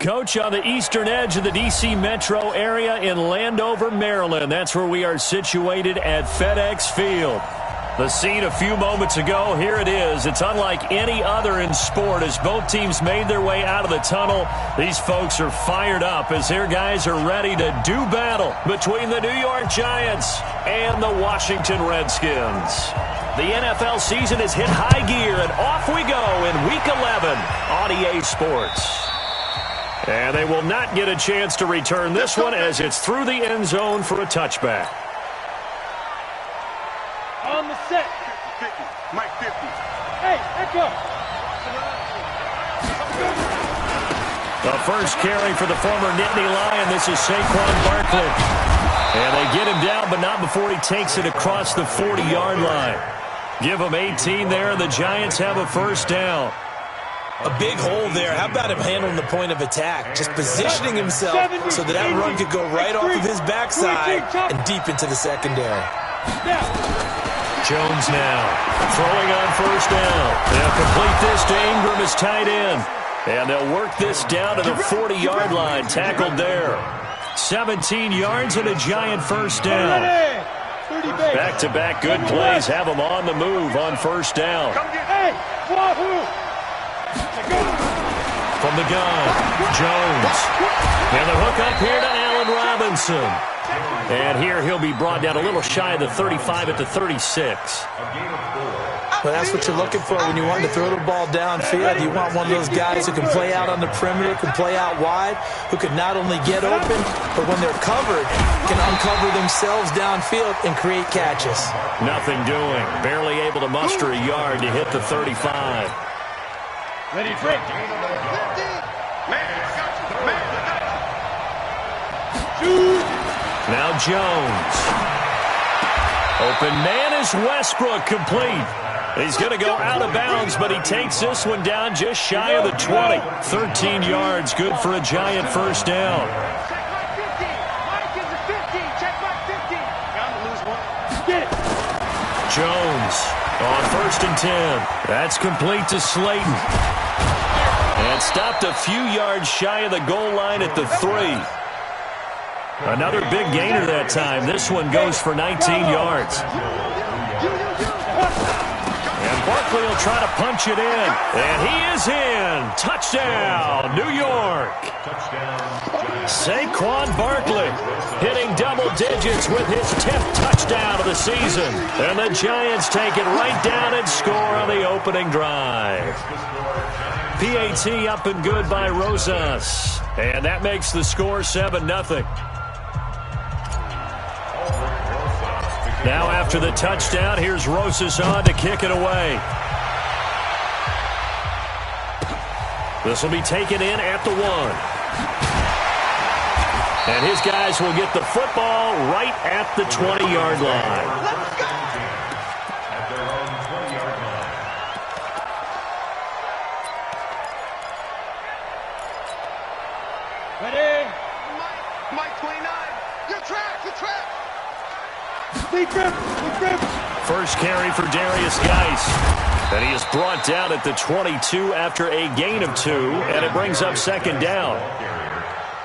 Coach, on the eastern edge of the D.C. metro area in Landover, Maryland. That's where we are situated at FedEx Field. The scene a few moments ago, here it is. It's unlike any other in sport as both teams made their way out of the tunnel. These folks are fired up as their guys are ready to do battle between the New York Giants and the Washington Redskins. The NFL season has hit high gear, and off we go in Week 11 on EA Sports. And they will not get a chance to return this one as it's through the end zone for a touchback. On the set. 50. Mike 50. Hey, echo. The first carry for the former Nittany Lion. This is Saquon Barkley. And they get him down, but not before he takes it across the 40-yard line. Give him 18 there, and the Giants have a first down. A big hole there. How about him handling the point of attack? Just positioning himself so that run could go right off of his backside and deep into the secondary. Jones now throwing on first down. They'll complete this to Ingram as tight end. And they'll work this down to the 40-yard line. Tackled there. 17 yards and a Giant first down. Back-to-back good plays have them on the move on first down. From the gun, Jones. And the hook up here to Allen Robinson. And here he'll be brought down a little shy of the 35 at the 36. Well, that's what you're looking for when you want to throw the ball downfield. You want one of those guys who can play out on the perimeter, can play out wide, who can not only get open, but when they're covered, can uncover themselves downfield and create catches. Nothing doing. Barely able to muster a yard to hit the 35. Ready, break. Now Jones. Open man is Westbrook, complete. He's going to go out of bounds, but he takes this one down just shy of the 20. 13 yards, good for a Giant first down. Jones on 1st and 10. That's complete to Slayton. And stopped a few yards shy of the goal line at the 3. Another big gainer that time. This one goes for 19 yards. And Barkley will try to punch it in. And he is in. Touchdown, New York. Saquon Barkley hitting double digits with his 10th touchdown of the season. And the Giants take it right down and score on the opening drive. PAT up and good by Rosas. And that makes the score 7-0. Now after the touchdown, here's Rosas on to kick it away. This will be taken in at the 1. And his guys will get the football right at the 20-yard line. Ready? Mike 29. Your track. First carry for Darius Geis. And he is brought down at the 22 after a gain of 2. And it brings up second down.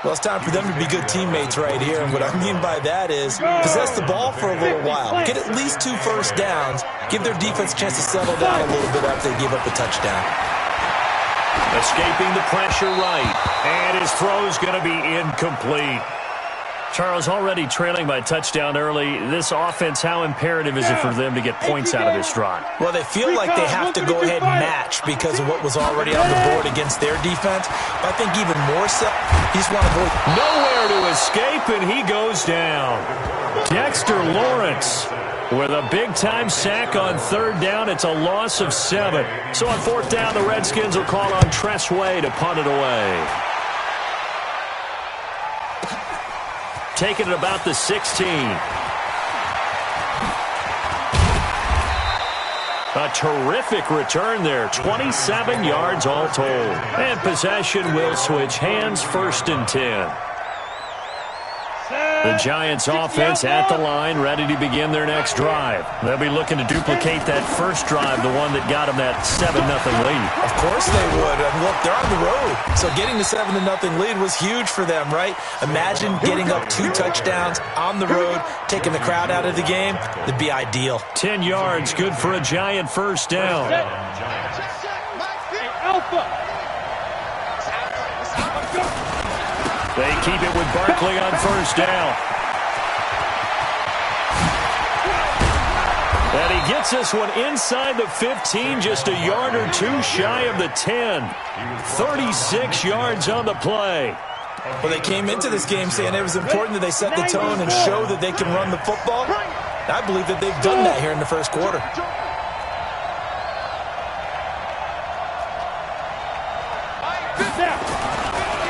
Well, it's time for them to be good teammates right here. And what I mean by that is possess the ball for a little while. Get at least 2 first downs. Give their defense a chance to settle down a little bit after they give up the touchdown. Escaping the pressure right. And his throw's going to be incomplete. Charles, already trailing by touchdown early. This offense, how imperative is it for them to get points out of this drive? Well, they feel like they have to go ahead and match because of what was already on the board against their defense. But I think even more so, you just want to avoid. Nowhere to escape, and he goes down. Dexter Lawrence with a big-time sack on 3rd down. It's a loss of 7. So on 4th down, the Redskins will call on Tress Way to punt it away. Taking it about the 16. A terrific return there. 27 yards all told. And possession will switch hands, 1st and 10. The Giants offense at the line, ready to begin their next drive. They'll be looking to duplicate that first drive, the one that got them that 7-0 lead. Of course they would. And look, they're on the road. So getting the 7-0 lead was huge for them, right? Imagine getting up 2 touchdowns on the road, taking the crowd out of the game. It'd be ideal. 10 yards, good for a Giant first down. Alpha. They keep it with Barkley on first down. And he gets this one inside the 15, just a yard or 2 shy of the 10. 36 yards on the play. Well, they came into this game saying it was important that they set the tone and show that they can run the football. I believe that they've done that here in the first quarter.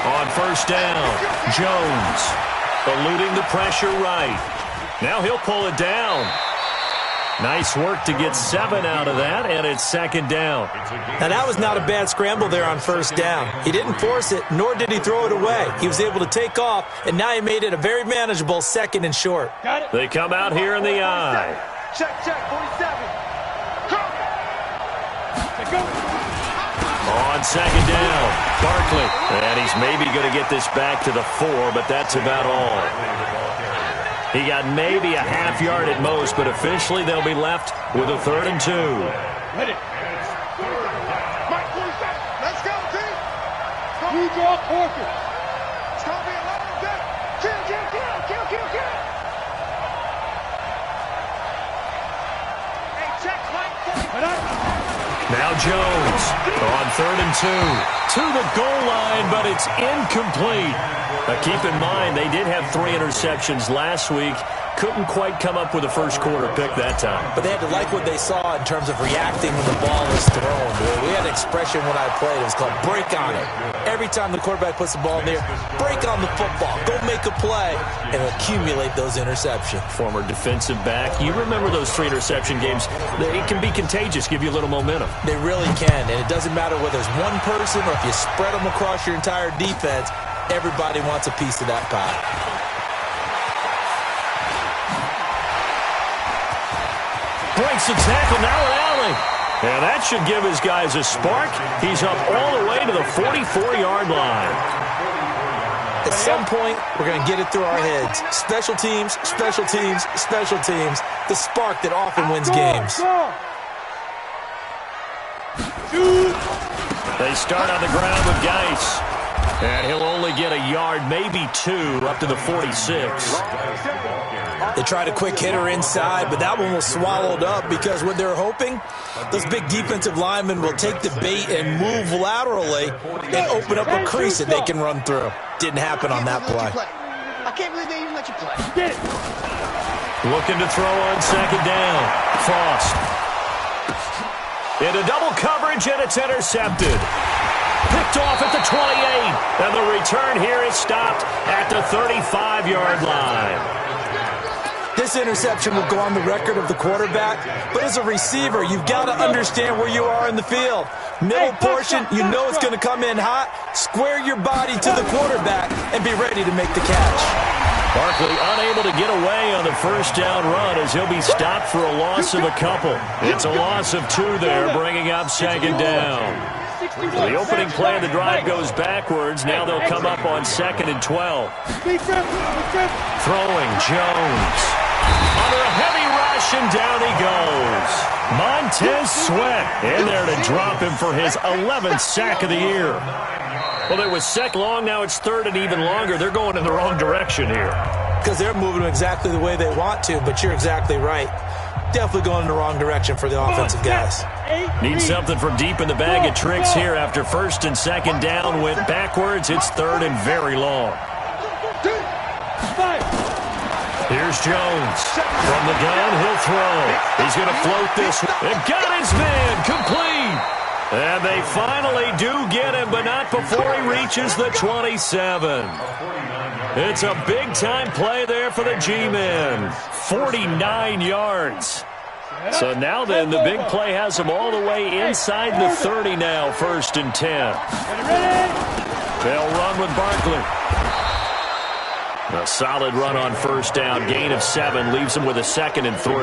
On first down, Jones eluding the pressure right. Now he'll pull it down. Nice work to get 7 out of that, and it's second down. Now, that was not a bad scramble there on first down. He didn't force it, nor did he throw it away. He was able to take off, and now he made it a very manageable 2nd and short. They come out here in the I. Check, 47. Go. On second down, Barkley. And he's maybe going to get this back to the 4, but that's about all. He got maybe a half yard at most, but officially they'll be left with a 3rd and 2. Ready. Mike 47. Let's go, team. You draw Corker. It's going to be a long day. Kill. Hey, check, Mike 47. Now Jones on 3rd and 2 to the goal line, but it's incomplete. Now keep in mind, they did have 3 interceptions last week. Couldn't quite come up with a first quarter pick that time. But they had to like what they saw in terms of reacting when the ball was thrown. We had an expression when I played. It was called break on it. Every time the quarterback puts the ball in there, break on the football. Go make a play and accumulate those interceptions. Former defensive back. You remember those 3 interception games. It can be contagious, give you a little momentum. They really can, and it doesn't matter whether it's one person or if you spread them across your entire defense. Everybody wants a piece of that pie. Breaks the tackle, now an alley. And that should give his guys a spark. He's up all the way to the 44-yard line. At some point, we're going to get it through our heads. Special teams, special teams, special teams. The spark that often wins games. They start on the ground with Geis. And he'll only get a yard, maybe 2, up to the 46. They tried a quick hitter inside, but that one was swallowed up because what they're hoping, those big defensive linemen will take the bait and move laterally and open up a crease that they can run through. Didn't happen on that play. I can't believe they even let you play. Looking to throw on second down. Frost. Into double coverage, and it's intercepted. Picked off at the 28. And the return here is stopped at the 35-yard line. This interception will go on the record of the quarterback, but as a receiver, you've got to understand where you are in the field. Middle portion, you know it's going to come in hot. Square your body to the quarterback and be ready to make the catch. Barkley unable to get away on the first down run as he'll be stopped for a loss of a couple. It's a loss of 2 there, bringing up second down. The opening play of the drive goes backwards. Now they'll come up on 2nd and 12. Throwing Jones. Under a heavy rush, and down he goes. Montez Sweat in there to drop him for his 11th sack of the year. Well, it was second long. Now it's 3rd and even longer. They're going in the wrong direction here. Because they're moving exactly the way they want to, but you're exactly right. Definitely going in the wrong direction for the offensive guys. Need something from deep in the bag of tricks here. After 1st and 2nd down went backwards, it's 3rd and very long. Here's Jones. From the gun, he'll throw. He's going to float this one. And got his man complete. And they finally do get him, but not before he reaches the 27. It's a big-time play there for the G-men. 49 yards. So now then, the big play has them all the way inside the 30 now, 1st and 10. They'll run with Barkley. A solid run on first down. Gain of 7 leaves them with a 2nd and 3.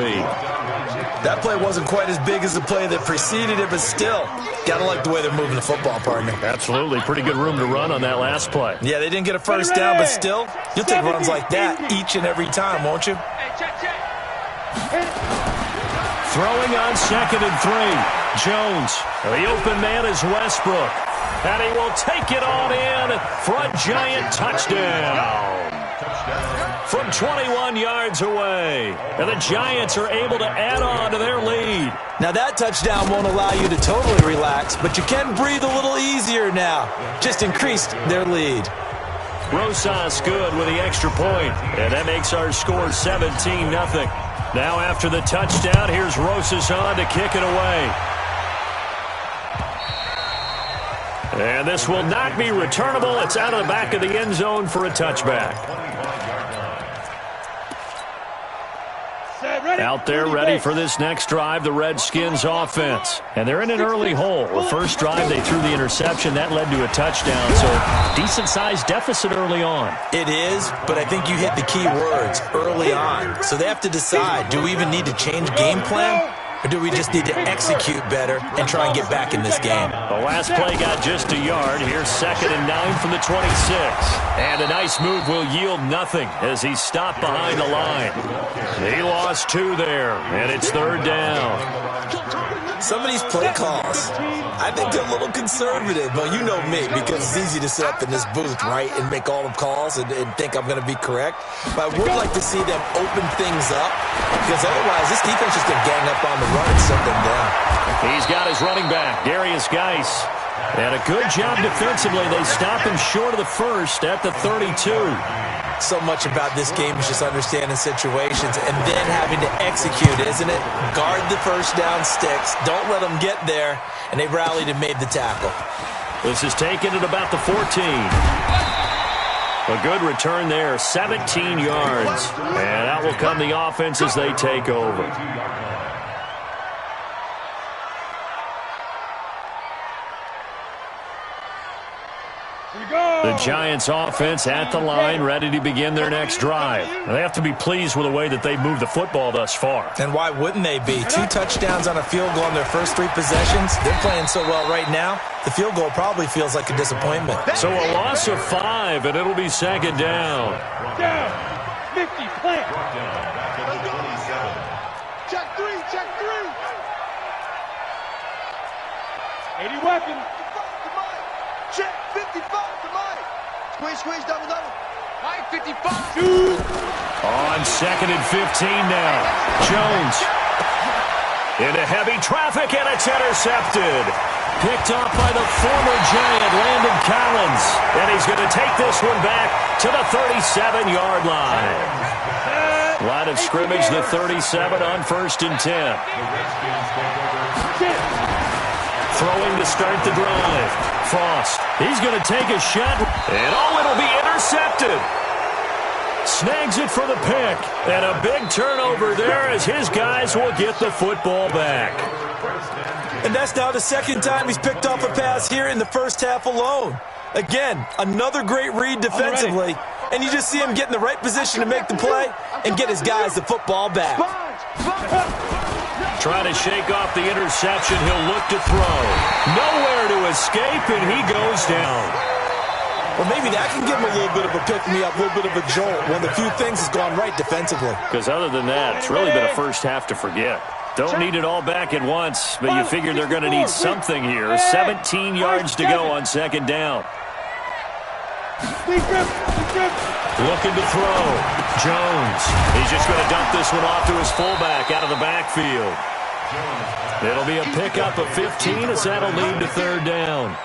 That play wasn't quite as big as the play that preceded it, but still, got to like the way they're moving the football, partner. Absolutely. Pretty good room to run on that last play. Yeah, they didn't get a first down, but still, you'll take runs like that each and every time, won't you? Throwing on 2nd and 3. Jones. The open man is Westbrook. And he will take it on in for a giant touchdown. From 21 yards away. And the Giants are able to add on to their lead. Now that touchdown won't allow you to totally relax, but you can breathe a little easier now. Just increased their lead. Rosas good with the extra point. And that makes our score 17-0. Now after the touchdown, here's Rosas on to kick it away. And this will not be returnable. It's out of the back of the end zone for a touchback. Out there ready for this next drive, the Redskins offense. And they're in an early hole. The first drive, they threw the interception. That led to a touchdown. So decent-sized deficit early on. It is, but I think you hit the key words, early on. So they have to decide, do we even need to change game plan? Or do we just need to execute better and try and get back in this game? The last play got just a yard. Here's 2nd and 9 from the 26. And a nice move will yield nothing as he's stopped behind the line. He lost 2 there, and it's 3rd down. Some of these play calls, I think they're a little conservative. But you know me, because it's easy to sit up in this booth, right, and make all the calls and think I'm going to be correct. But I would like to see them open things up, because otherwise this defense is going to gang up on the run and shut them down. He's got his running back, Darius Geis. And a good job defensively. They stop him short of the first at the 32. So much about this game is just understanding situations and then having to execute, isn't it? Guard the first down sticks. Don't let them get there. And they rallied and made the tackle. This is taken at about the 14. A good return there, 17 yards. And out will come the offense as they take over. The Giants offense at the line, ready to begin their next drive. They have to be pleased with the way that they've moved the football thus far. And why wouldn't they be? 2 touchdowns on a field goal in their first 3 possessions. They're playing so well right now, the field goal probably feels like a disappointment. So a loss of 5, and it'll be 2nd down. Down. 50, plant. Check 3, check 3. 80 weapons. Check 55 to Mike. Squeeze, double. Mike 55. On 2nd and 15 now. Jones into heavy traffic, and it's intercepted. Picked off by the former Giant, Landon Collins. And he's going to take this one back to the 37-yard line. Line of scrimmage, the 37 on 1st and 10. Throwing to start the drive. Frost, he's going to take a shot, and it'll be intercepted. Snags it for the pick, and a big turnover there as his guys will get the football back. And that's now the 2nd time he's picked off a pass here in the first half alone. Again, another great read defensively, and you just see him get in the right position to make the play and get his guys the football back. Trying to shake off the interception. He'll look to throw. Nowhere to escape, and he goes down. Well, maybe that can give him a little bit of a pick-me-up, a little bit of a jolt. One of the few things has gone right defensively. Because other than that, it's really been a first half to forget. Don't need it all back at once, but you figure they're going to need something here. 17 yards to go on 2nd down. Looking to throw. Jones. He's just going to dump this one off to his fullback out of the backfield. It'll be a pickup of 15 as that'll lead to 3rd down.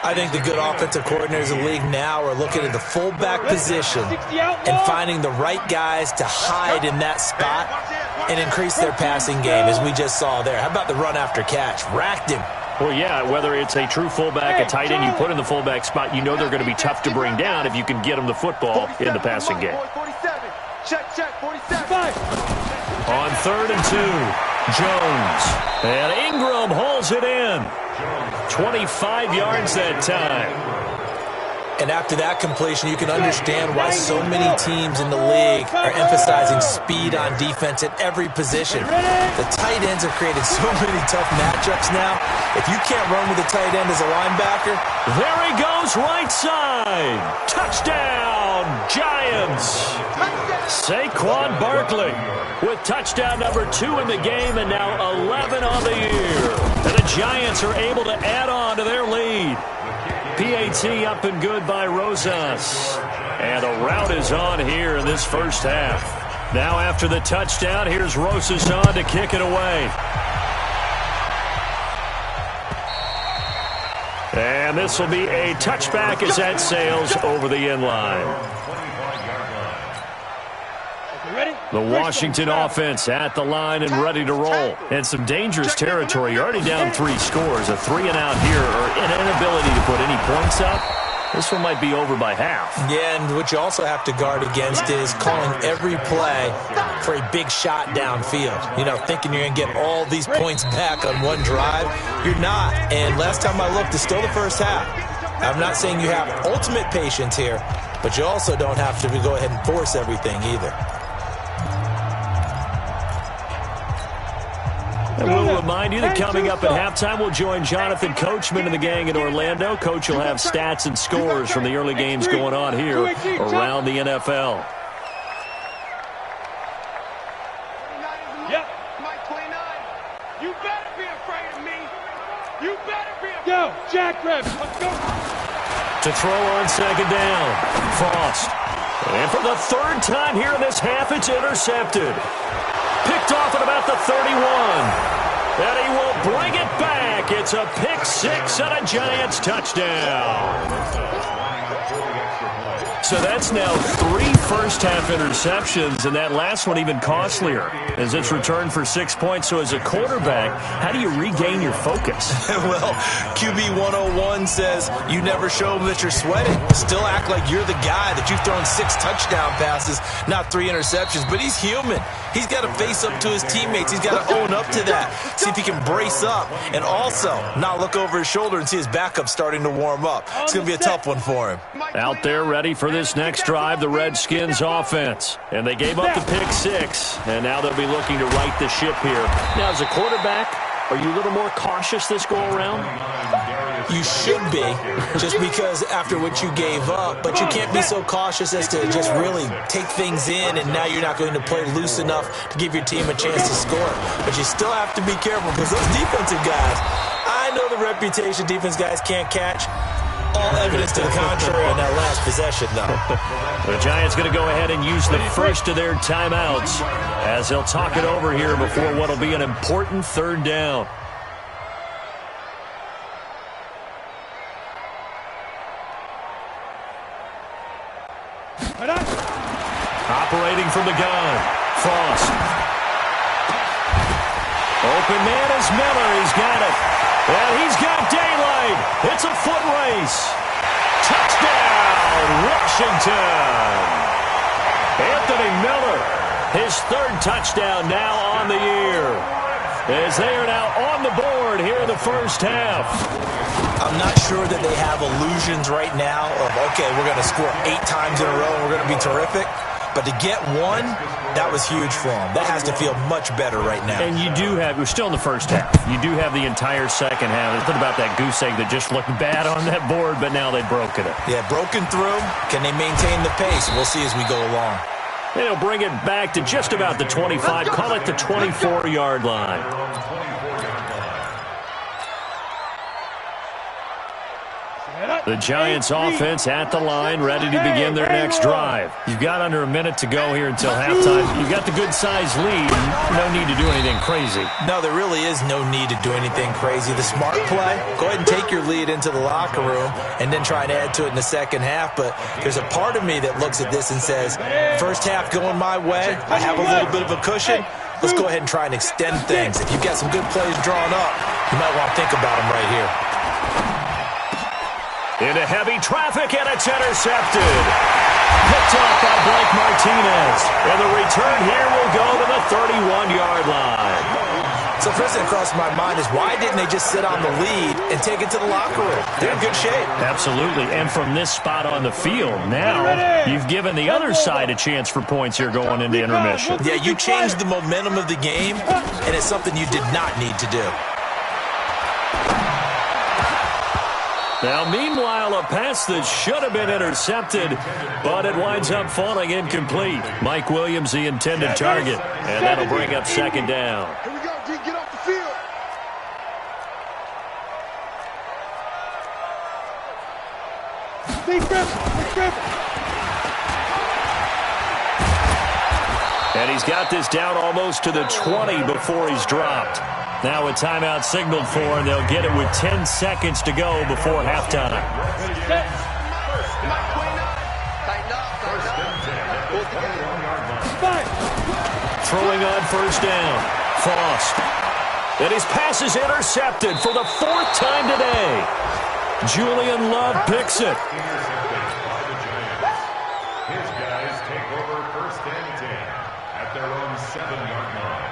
I think the good offensive coordinators in the league now are looking at the fullback position and finding the right guys to hide in that spot and increase their passing game, as we just saw there. How about the run after catch? Racked him. Well, yeah, whether it's a true fullback, a tight end you put in the fullback spot, you know they're going to be tough to bring down if you can get them the football in the passing game. 47. Check, 47. On 3rd and 2, Jones. And Ingram holds it in. 25 yards that time. And after that completion, you can understand why so many teams in the league are emphasizing speed on defense at every position. The tight ends have created so many tough matchups now. If you can't run with a tight end as a linebacker. There he goes, right side. Touchdown, Giants. Saquon Barkley with touchdown number 2 in the game and now 11 on the year. And the Giants are able to add on to their lead. PAT up and good by Rosas. And a rout is on here in this first half. Now after the touchdown, here's Rosas on to kick it away. And this will be a touchback as that sails over the end line. The Washington offense at the line and ready to roll. And some dangerous territory. You're already down 3 scores. A 3-and-out here or an inability to put any points up. This one might be over by half. Yeah, and what you also have to guard against is calling every play for a big shot downfield. You know, thinking you're going to get all these points back on one drive. You're not. And last time I looked, it's still the first half. I'm not saying you have ultimate patience here, but you also don't have to go ahead and force everything either. And we'll remind you that coming up at halftime, we'll join Jonathan Coachman and the gang in Orlando. Coach will have stats and scores from the early games going on here around the NFL. Yep. Mike 29. You better be afraid of me. You better be afraid. Go, jackrabbit. Let's go. To throw on second down, Frost. And for the 3rd time here in this half, it's intercepted. Picked off at about the 31. And he will bring it back. It's a pick 6 and a Giants touchdown. So that's now 3 first-half interceptions, and that last one even costlier as it's returned for 6 points. So as a quarterback, how do you regain your focus? Well, QB 101 says you never show them that you're sweating. Still act like you're the guy, that you've thrown 6 touchdown passes, not 3 interceptions. But he's human. He's got to face up to his teammates. He's got to own up to that. See if he can brace up and also not look over his shoulder and see his backup starting to warm up. It's going to be a tough one for him. Out there ready for this next drive, the Redskins offense. And they gave up the pick 6, and now they'll be looking to right the ship here. Now, as a quarterback, are you a little more cautious this go-around? You should be, just because after what you gave up, but you can't be so cautious as to just really take things in, and now you're not going to play loose enough to give your team a chance to score. But you still have to be careful because those defensive guys, I know the reputation defense guys can't catch. All evidence to the contrary on that last possession, though. The Giants going to go ahead and use the first of their timeouts as they'll talk it over here before what will be an important 3rd down. Operating from the gun, Frost. Open man is Miller. He's got it. And he's got daylight. It's a foot race. Touchdown, Washington. Anthony Miller, his 3rd touchdown now on the year. As they are now on the board here in the first half. I'm not sure that they have illusions right now of, okay, we're going to score 8 times in a row and we're going to be terrific. But to get 1, that was huge for them. That has to feel much better right now. And you do have, we're still in the first half. You do have the entire second half. It's about that goose egg that just looked bad on that board, but now they've broken it. Yeah, broken through. Can they maintain the pace? We'll see as we go along. They'll bring it back to just about the 25, call it the 24-yard line. The Giants offense at the line, ready to begin their next drive. You've got under a minute to go here until halftime. You've got the good-sized lead. No need to do anything crazy. No, there really is no need to do anything crazy. The smart play, go ahead and take your lead into the locker room and then try and add to it in the second half. But there's a part of me that looks at this and says, first half going my way, I have a little bit of a cushion. Let's go ahead and try and extend things. If you've got some good plays drawn up, you might want to think about them right here. Into heavy traffic, and it's intercepted. Picked off by Blake Martinez. And the return here will go to the 31-yard line. So first thing across my mind is why didn't they just sit on the lead and take it to the locker room? They're in good shape. Absolutely. And from this spot on the field, now you've given the other side a chance for points here going into intermission. Yeah, you changed the momentum of the game, and it's something you did not need to do. Now, meanwhile, a pass that should have been intercepted, but it winds up falling incomplete. Mike Williams, the intended target, and that'll bring up second down. Here we go, D. Get off the field. Big grip. And he's got this down almost to the 20 before he's dropped. Now a timeout signaled for, and they'll get it with 10 seconds to go before halftime. Throwing on first down, Frost. And his pass is intercepted for the 4th time today. Julian Love picks it. His guys take over first and 10 at their own 7-yard line.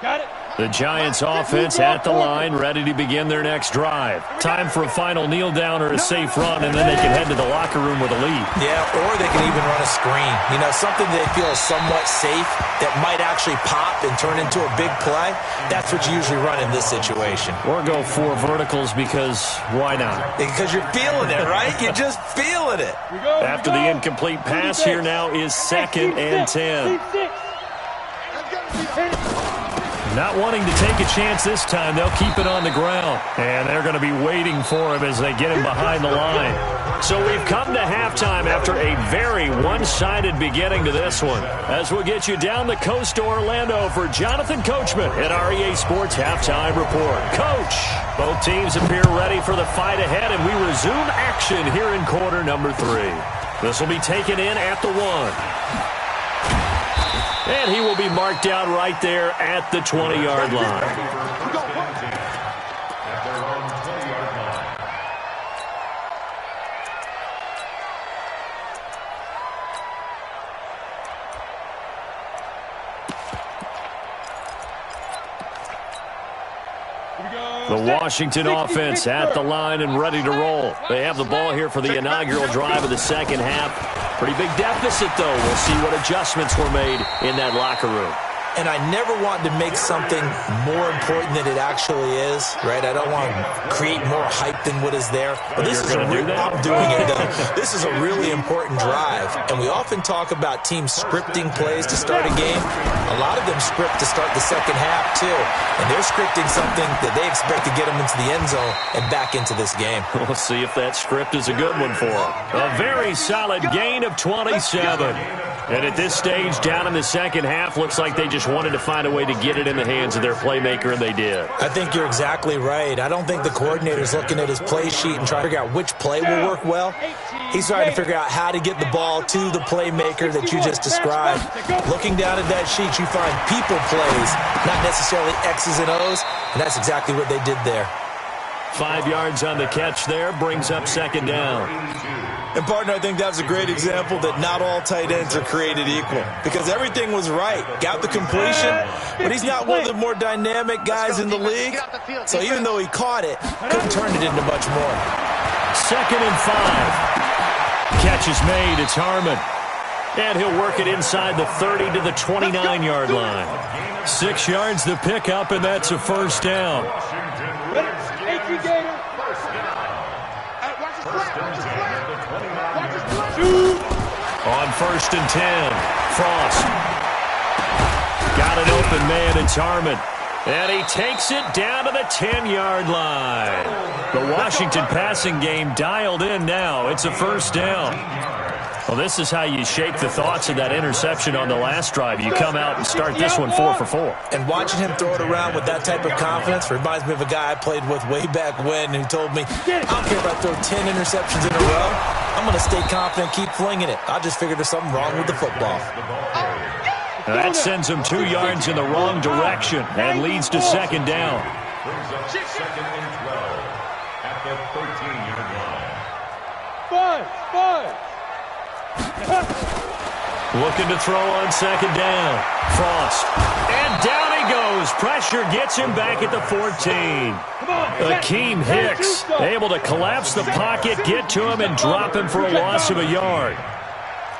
Got it. The Giants offense at the line, ready to begin their next drive. Time for a final kneel down or a safe run, and then they can head to the locker room with a lead. Yeah, or they can even run a screen. You know, something they feel is somewhat safe that might actually pop and turn into a big play. That's what you usually run in this situation. Or go 4 verticals because why not? Because you're feeling it, right? You're just feeling it. After the incomplete pass, here now is 2nd and 10. Not wanting to take a chance this time, they'll keep it on the ground. And they're going to be waiting for him as they get him behind the line. So we've come to halftime after a very one-sided beginning to this one. As we'll get you down the coast to Orlando for Jonathan Coachman at our EA Sports Halftime Report. Coach, both teams appear ready for the fight ahead, and we resume action here in quarter number 3. This will be taken in at the 1. And he will be marked down right there at the 20-yard line. The Washington offense at the line and ready to roll. They have the ball here for the inaugural drive of the second half. Pretty big deficit, though. We'll see what adjustments were made in that locker room. And I never want to make something more important than it actually is, right? I don't want to create more hype than what is there. But this is I'm doing it, though. This is a really important drive. And we often talk about teams scripting plays to start a game. A lot of them script to start the second half, too. And they're scripting something that they expect to get them into the end zone and back into this game. We'll see if that script is a good one for them. A very solid gain of 27. And at this stage, down in the second half, looks like they just wanted to find a way to get it in the hands of their playmaker, and they did. I think you're exactly right. I don't think the coordinator's looking at his play sheet and trying to figure out which play will work well. He's trying to figure out how to get the ball to the playmaker that you just described. Looking down at that sheet, you find people plays, not necessarily X's and O's, and that's exactly what they did there. 5 yards on the catch there, brings up second down. And, partner, I think that's a great example that not all tight ends are created equal because everything was right. Got the completion, but he's not one of the more dynamic guys in the league. So even though he caught it, couldn't turn it into much more. 2nd and 5. Catch is made. It's Harmon. And he'll work it inside the 30 to the 29-yard line. 6 yards the pickup, and that's a first down. On 1st and 10, Frost. Got an open man, it's Harmon. And he takes it down to the 10-yard line. The Washington passing game dialed in now. It's a first down. Well, this is how you shape the thoughts of that interception on the last drive. You come out and start this one 4 for 4. And watching him throw it around with that type of confidence reminds me of a guy I played with way back when who told me, I don't care if I throw 10 interceptions in a row. I'm going to stay confident, keep flinging it. I just figured there's something wrong with the football. Now that sends him 2 yards in the wrong direction and leads to second down. Brings up 2nd and 12 at the 13-yard line. Five. Looking to throw on second down. Frost. And down he goes. Pressure gets him back at the 14. Akeem Hicks able to collapse the pocket, get to him, and drop him for a loss of a yard.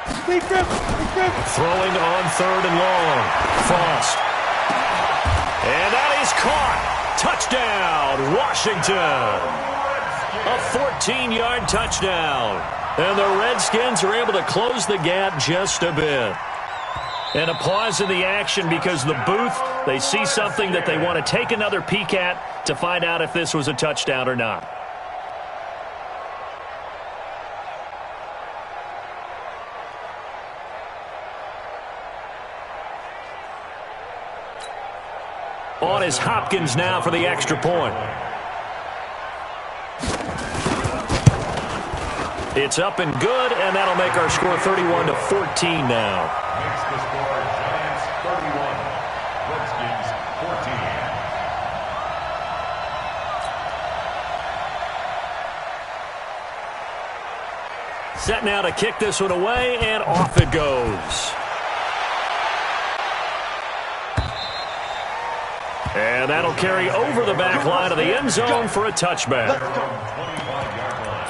Throwing on third and long. Frost. And that is caught. Touchdown, Washington. A 14-yard touchdown. And the Redskins are able to close the gap just a bit. And a pause in the action because the booth, they see something that they want to take another peek at to find out if this was a touchdown or not. On is Hopkins now for the extra point. It's up and good, and that'll make our score 31-14 now. Makes the score Giants 31, Redskins 14. Set now to kick this one away, and off it goes. And that'll carry over the back line of the end zone for a touchback. 25-yard line.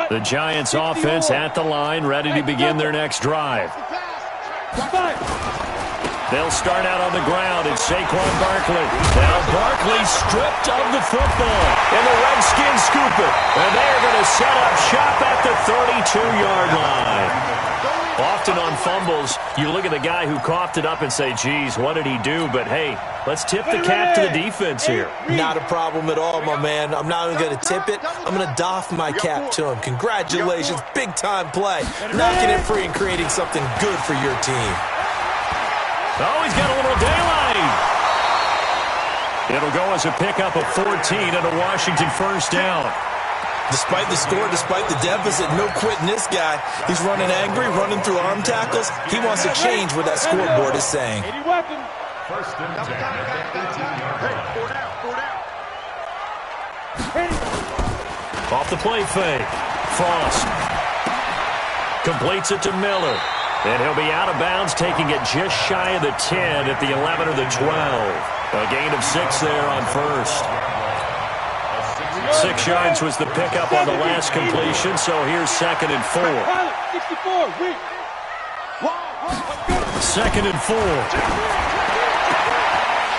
The Giants offense at the line, ready to begin their next drive. They'll start out on the ground. It's Saquon Barkley. Now Barkley stripped of the football. And the Redskins scoop it. And they're going to set up shop at the 32-yard line. Often on fumbles, you look at the guy who coughed it up and say, geez, what did he do? But, hey, let's tip the cap to the defense here. Not a problem at all, my man. I'm not even going to tip it. I'm going to doff my cap to him. Congratulations. Big-time play. Knocking it free and creating something good for your team. Oh, he's got a little daylight. It'll go as a pickup of 14 and a Washington first down. Despite the score, despite the deficit, no quitting this guy. He's running angry, running through arm tackles. He wants to change what that scoreboard is saying. First and 10 at the 18-yard line. Off the play fake. Frost completes it to Miller. And he'll be out of bounds, taking it just shy of the 10 at the 11 or the 12. A gain of 6 there on first. 6 yards was the pickup on the last completion, so here's 2nd and 4. 2nd and 4.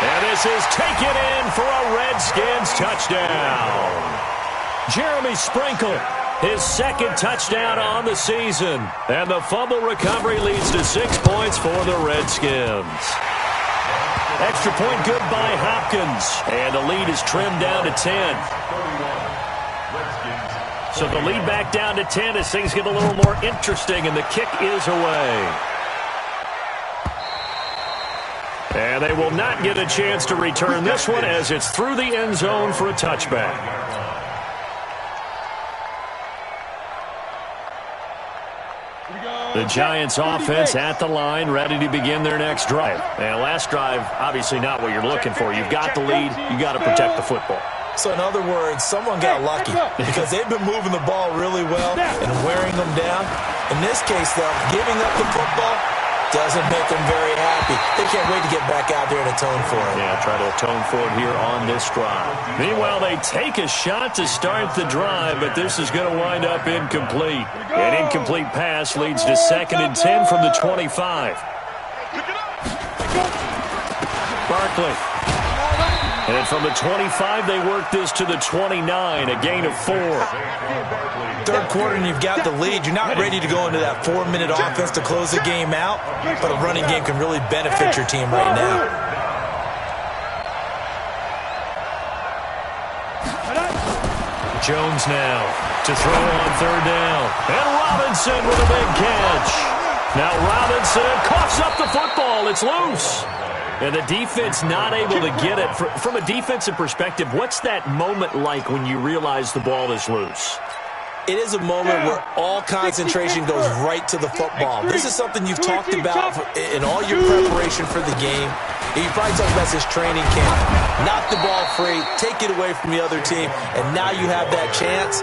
And this is taken in for a Redskins touchdown. Jeremy Sprinkle, his 2nd touchdown on the season. And the fumble recovery leads to 6 points for the Redskins. Extra point good by Hopkins. And the lead is trimmed down to 10. So the lead back down to 10 as things get a little more interesting, and the kick is away. And they will not get a chance to return this one as it's through the end zone for a touchback. The Giants offense at the line, ready to begin their next drive. And last drive, obviously not what you're looking for. You've got the lead. You got to protect the football. So in other words, someone got lucky because they've been moving the ball really well and wearing them down. In this case, though, giving up the football doesn't make them very happy. They can't wait to get back out there and atone for it. Yeah, try to atone for it here on this drive. Meanwhile, they take a shot to start the drive, but this is going to wind up incomplete. An incomplete pass leads to 2nd and 10 from the 25. Barkley. And from the 25, they work this to the 29, a gain of 4. Third quarter and you've got the lead. You're not ready to go into that 4-minute offense to close the game out, but a running game can really benefit your team right now. Jones now to throw on 3rd down. And Robinson with a big catch. Now Robinson coughs up the football. It's loose. And the defense not able to get it. From a defensive perspective, what's that moment like when you realize the ball is loose? it is a moment where all concentration goes right to the football. This is something you've talked about in all your preparation for the game. You probably talked about this training camp. Knock the ball free, take it away from the other team, and now you have that chance.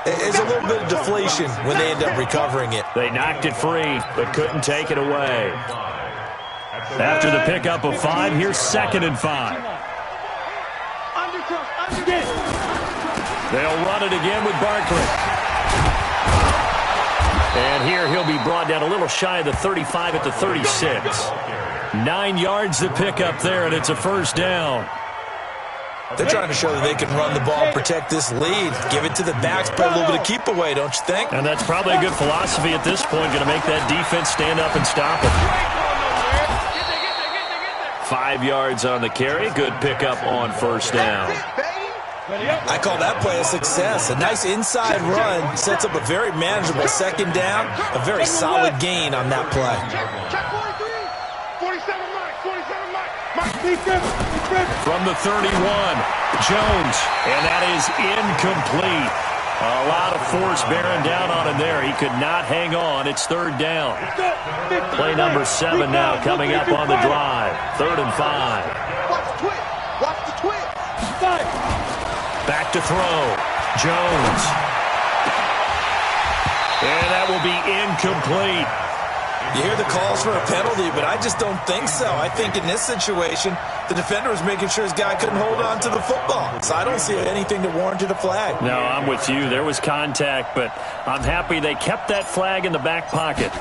There's a little bit of deflation when they end up recovering it. They knocked it free, but couldn't take it away. After the pickup of 5, here's 2nd and 5. They'll run it again with Barkley. And here he'll be brought down a little shy of the 35 at the 36. 9 yards to pick up there, and it's a 1st down. They're trying to show that they can run the ball, protect this lead, give it to the backs, play a little bit of keep away, don't you think? And that's probably a good philosophy at this point, going to make that defense stand up and stop it. 5 yards on the carry, good pickup on 1st down. I call that play a success. A nice inside run sets up a very manageable 2nd down, a very solid gain on that play. From the 31, Jones, and that is incomplete. A lot of force bearing down on him there. He could not hang on. It's 3rd down. Play number 7 now coming up on the drive. 3rd and 5. Watch the twist. Watch the twist. Back to throw. Jones. And that will be incomplete. You hear the calls for a penalty, but I just don't think so. I think in this situation, the defender was making sure his guy couldn't hold on to the football. So I don't see anything that warranted a flag. No, I'm with you. There was contact, but I'm happy they kept that flag in the back pocket.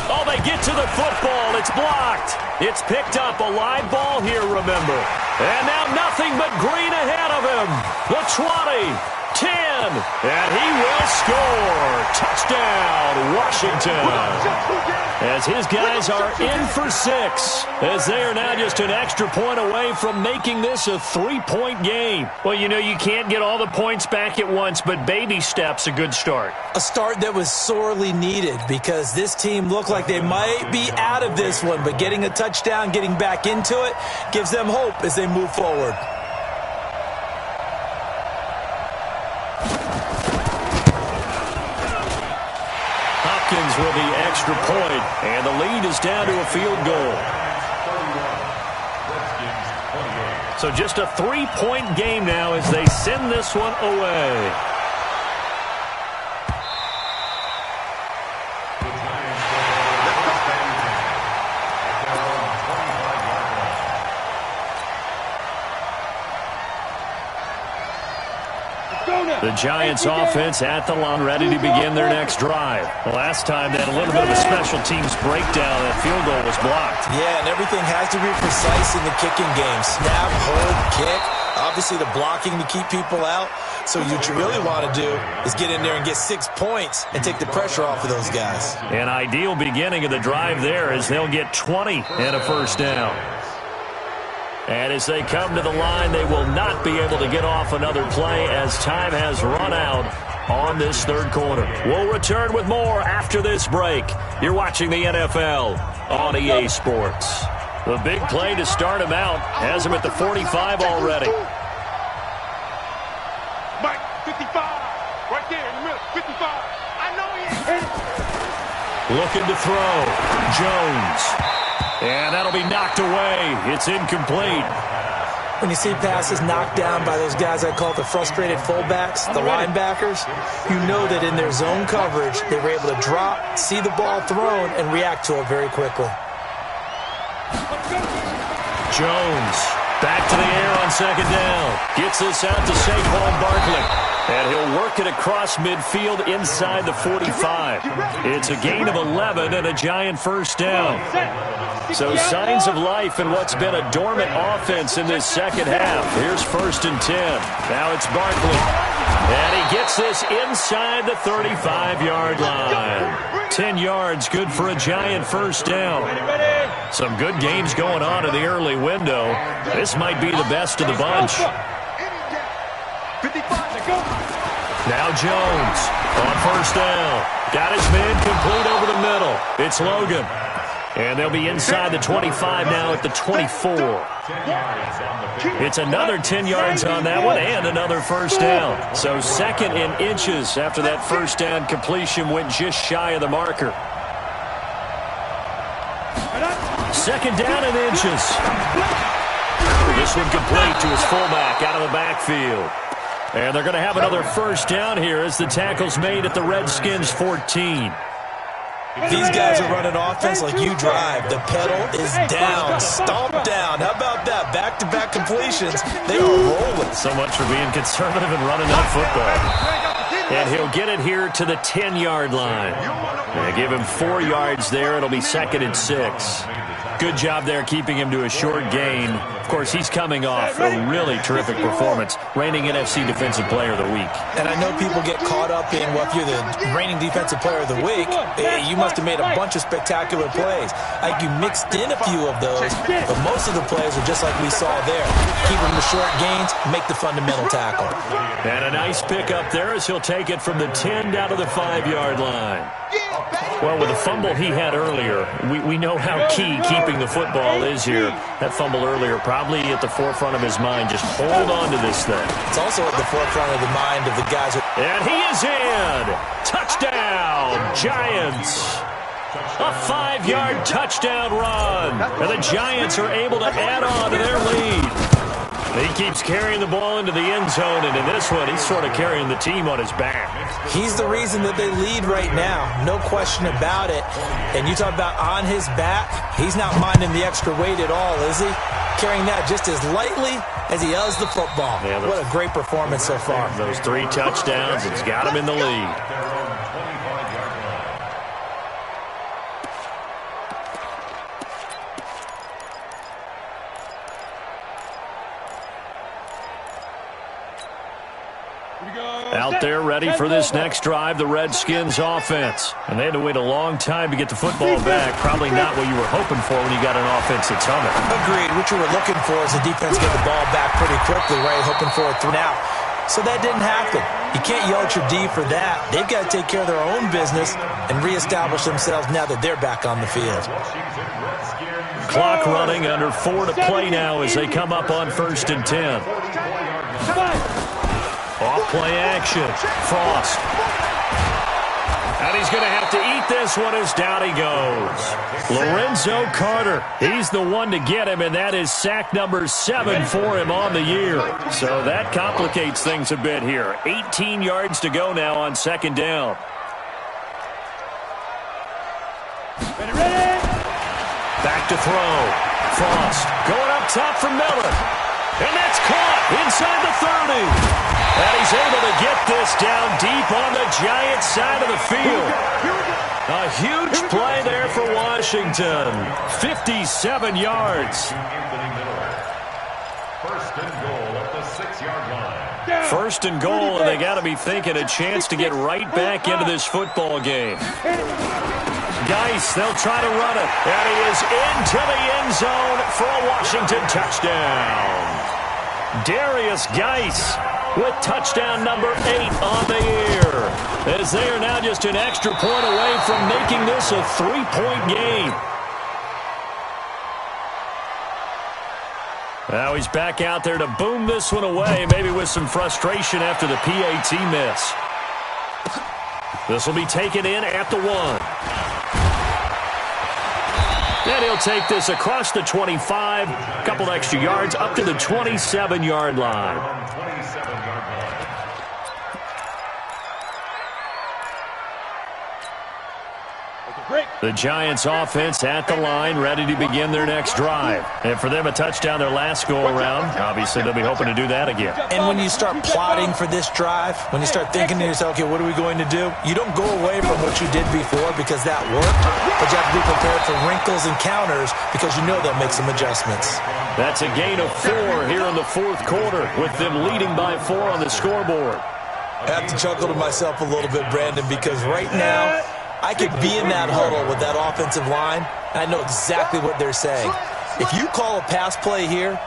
Oh, they get to the football. It's blocked. It's picked up. A live ball here, remember. And now nothing but green ahead of him. The 20. 10, and he will score. Touchdown, Washington. As his guys are in for 6, as they are now just an extra point away from making this a 3-point game. Well, you know, you can't get all the points back at once, but baby steps, a good start. A start that was sorely needed because this team looked like they might be out of this one, but getting a touchdown, getting back into it, gives them hope as they move forward. With the extra point, and the lead is down to a field goal. So just a 3-point game now as they send this one away. The Giants offense at the line, ready to begin their next drive. Last time they had a little bit of a special teams breakdown. That field goal was blocked. Yeah, and everything has to be precise in the kicking game. Snap, hold, kick. Obviously the blocking to keep people out. So what you really want to do is get in there and get 6 points and take the pressure off of those guys. An ideal beginning of the drive there as they'll get 20 and a 1st down. And as they come to the line, they will not be able to get off another play as time has run out on this 3rd quarter. We'll return with more after this break. You're watching the NFL on EA Sports. The big play to start him out has him at the 45 already. Mike, 55. Right there in the middle, 55. I know he is. Looking to throw. Jones. And that'll be knocked away. It's incomplete. When you see passes knocked down by those guys I call the frustrated fullbacks, the linebackers, you know that in their zone coverage, they were able to drop, see the ball thrown, and react to it very quickly. Jones back to the air on 2nd down. Gets this out to Saquon Barkley. And he'll work it across midfield inside the 45. It's a gain of 11 and a Giant 1st down. So signs of life in what's been a dormant offense in this 2nd half. Here's 1st and 10. Now it's Barkley. And he gets this inside the 35-yard line. 10 yards, good for a Giant 1st down. Some good games going on in the early window. This might be the best of the bunch. Now Jones on 1st down. Got his man complete over the middle. It's Logan. And they'll be inside the 25 now at the 24. It's another 10 yards on that one and another first down. So second in inches after that first down completion went just shy of the marker. Second down in inches. This one complete to his fullback out of the backfield. And they're going to have another first down here as the tackle's made at the Redskins 14. These guys are running offense like you drive. The pedal is down, stomp down. How about that? Back-to-back completions. They are rolling. So much for being conservative and running that football. And he'll get it here to the 10-yard line. They give him 4 yards there. It'll be second and 6. Good job there keeping him to a short gain. Of course, he's coming off a really terrific performance, reigning NFC Defensive Player of the Week. And I know people get caught up in, well, if you're the reigning Defensive Player of the Week, you must have made a bunch of spectacular plays. Like you mixed in a few of those, but most of the plays are just like we saw there. Keep them to short gains, make the fundamental tackle. And a nice pickup there as he'll take it from the 10 down to the 5-yard line. Well, with the fumble he had earlier, we know how key keeping the football is here. That fumble earlier probably at the forefront of his mind. Just hold on to this thing. It's also at the forefront of the mind of the guys. And he is in. Touchdown, Giants. A 5-yard touchdown run. And the Giants are able to add on to their lead. He keeps carrying the ball into the end zone, and in this one, he's sort of carrying the team on his back. He's the reason that they lead right now, no question about it. And you talk about on his back, he's not minding the extra weight at all, is he? Carrying that just as lightly as he does the football. Yeah, what a great performance so far. Those 3 touchdowns, it's got him in the lead. Out there ready for this next drive, the Redskins offense. And they had to wait a long time to get the football back. Probably not what you were hoping for when you got an offense that's humming. Agreed. What you were looking for is the defense get the ball back pretty quickly, right? Hoping for it through now. So that didn't happen. You can't yell at your D for that. They've got to take care of their own business and reestablish themselves now that they're back on the field. Clock running, under 4 to play now as they come up on 1st and 10. Off-play action. Frost. And he's going to have to eat this one as down he goes. Lorenzo Carter. He's the one to get him, and that is sack number 7 for him on the year. So that complicates things a bit here. 18 yards to go now on 2nd down. Back to throw. Frost going up top for Miller. And that's caught inside the 30. And he's able to get this down deep on the Giants side of the field. A huge play there for Washington. 57 yards. First and goal at the 6-yard line. First and goal, and they got to be thinking a chance to get right back into this football game. Geis, they'll try to run it. And he is into the end zone for a Washington touchdown. Darius Geis with touchdown number 8 on the year, as they are now just an extra point away from making this a 3-point game. Now he's back out there to boom this one away, maybe with some frustration after the PAT miss. This will be taken in at the 1. And he'll take this across the 25, a couple extra yards, up to the 27-yard line. The Giants offense at the line, ready to begin their next drive. And for them, a touchdown their last go-around. Obviously, they'll be hoping to do that again. And when you start plotting for this drive, when you start thinking to yourself, okay, what are we going to do? You don't go away from what you did before because that worked, but you have to be prepared for wrinkles and counters because you know they'll make some adjustments. That's a gain of 4 here in the 4th quarter, with them leading by 4 on the scoreboard. I have to chuckle to myself a little bit, Brandon, because right now, I could be in that huddle with that offensive line, and I know exactly what they're saying. If you call a pass play here,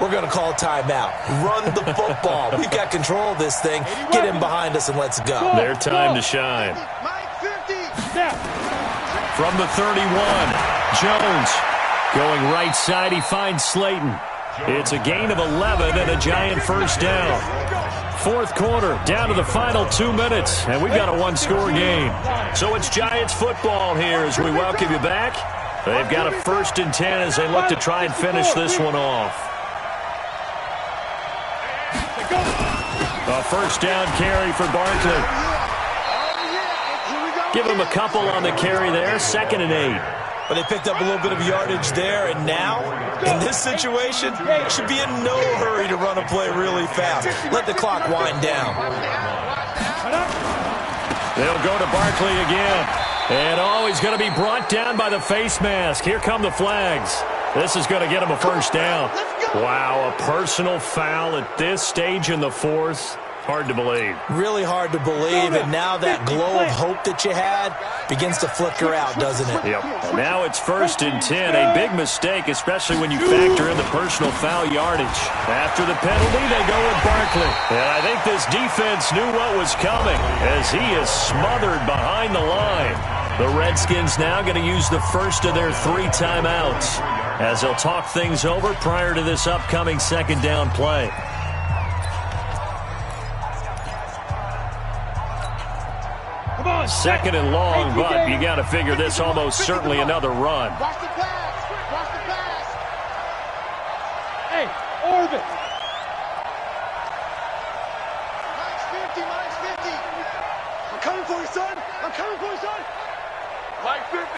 we're going to call a timeout. Run the football. We've got control of this thing. Get in behind us and let's go. Their time to shine. From the 31, Jones going right side. He finds Slayton. It's a gain of 11 and a Giant first down. Fourth quarter, down to the final 2 minutes, and we've got a one-score game. So it's Giants football here as we welcome you back. They've got a 1st and 10 as they look to try and finish this one off. A first down carry for Barkley. Give him a couple on the carry there, 2nd and 8. But they picked up a little bit of yardage there, and now, in this situation, should be in no hurry to run a play really fast. Let the clock wind down. They'll go to Barkley again. And he's going to be brought down by the face mask. Here come the flags. This is going to get him a first down. Wow, a personal foul at this stage in the fourth. Hard to believe. Really hard to believe, and now that glow of hope that you had begins to flicker out, doesn't it? Yep. And now it's 1st and 10. A big mistake, especially when you factor in the personal foul yardage. After the penalty, they go with Barkley. And I think this defense knew what was coming as he is smothered behind the line. The Redskins now going to use the first of their 3 timeouts as they'll talk things over prior to this upcoming 2nd down play. Second and long, but you got to figure this almost certainly another run. Watch the pass. Watch the pass. Hey, Orvin. Minus 50. I'm coming for you, son. I'm coming for you, son. Minus 50.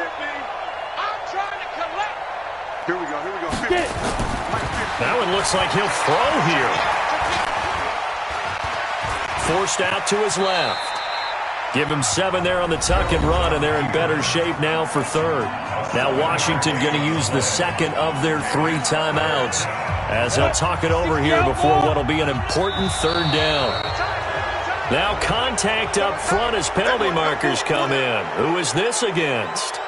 I'm trying to collect. Here we go. 50. Get it. That one looks like he'll throw here. Forced out to his left. Give him 7 there on the tuck and run, and they're in better shape now for 3rd. Now Washington going to use the 2nd of their 3 timeouts as they'll talk it over here before what will be an important 3rd down. Now contact up front as penalty markers come in. Who is this against?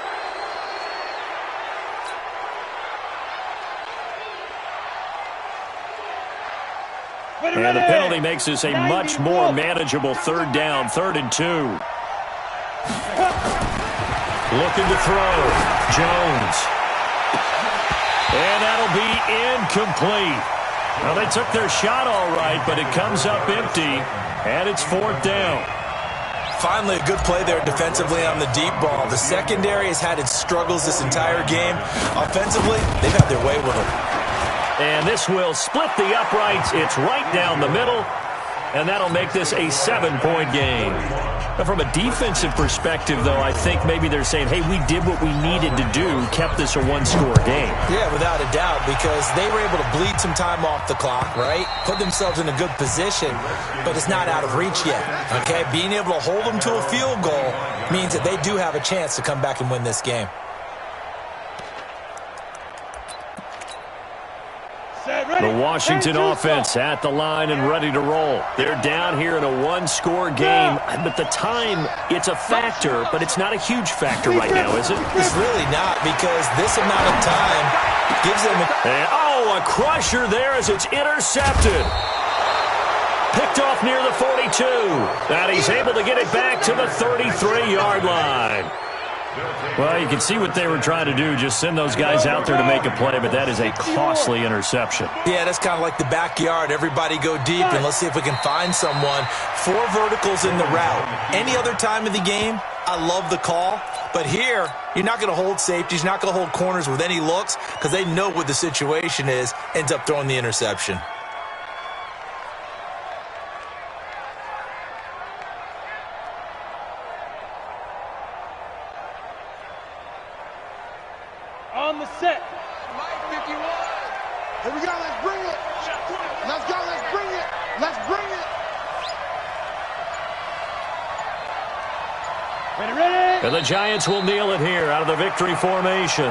And the penalty makes this a much more manageable 3rd down, 3rd and 2. Looking to throw. Jones. And that'll be incomplete. Well, they took their shot all right, but it comes up empty, and it's 4th down. Finally, a good play there defensively on the deep ball. The secondary has had its struggles this entire game. Offensively, they've had their way with them. And this will split the uprights. It's right down the middle. And that'll make this a 7-point game. But from a defensive perspective, though, I think maybe they're saying, hey, we did what we needed to do, kept this a one-score game. Yeah, without a doubt, because they were able to bleed some time off the clock, right? Put themselves in a good position, but it's not out of reach yet, okay? Being able to hold them to a field goal means that they do have a chance to come back and win this game. The Washington offense at the line and ready to roll. They're down here in a one-score game, but the time, it's a factor, but it's not a huge factor right now, is it? It's really not, because this amount of time gives them a crusher there as it's intercepted. Picked off near the 42. And he's able to get it back to the 33-yard line. Well, you can see what they were trying to do, just send those guys out there to make a play, but that is a costly interception. Yeah, that's kind of like the backyard. Everybody go deep, and let's see if we can find someone. 4 verticals in the route. Any other time of the game, I love the call. But here, you're not going to hold safeties, you're not going to hold corners with any looks, because they know what the situation is, ends up throwing the interception. On the set. Mike 51. Here we go. Let's bring it. Let's go. Let's bring it. Let's bring it. Ready, ready. And the Giants will kneel it here out of the victory formation. A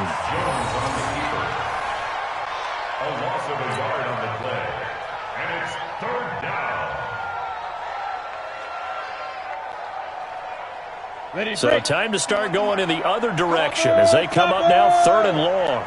loss of a yard on the play. And it's 3rd down. Ready, So time to start going in the other direction as they come up now 3rd and long.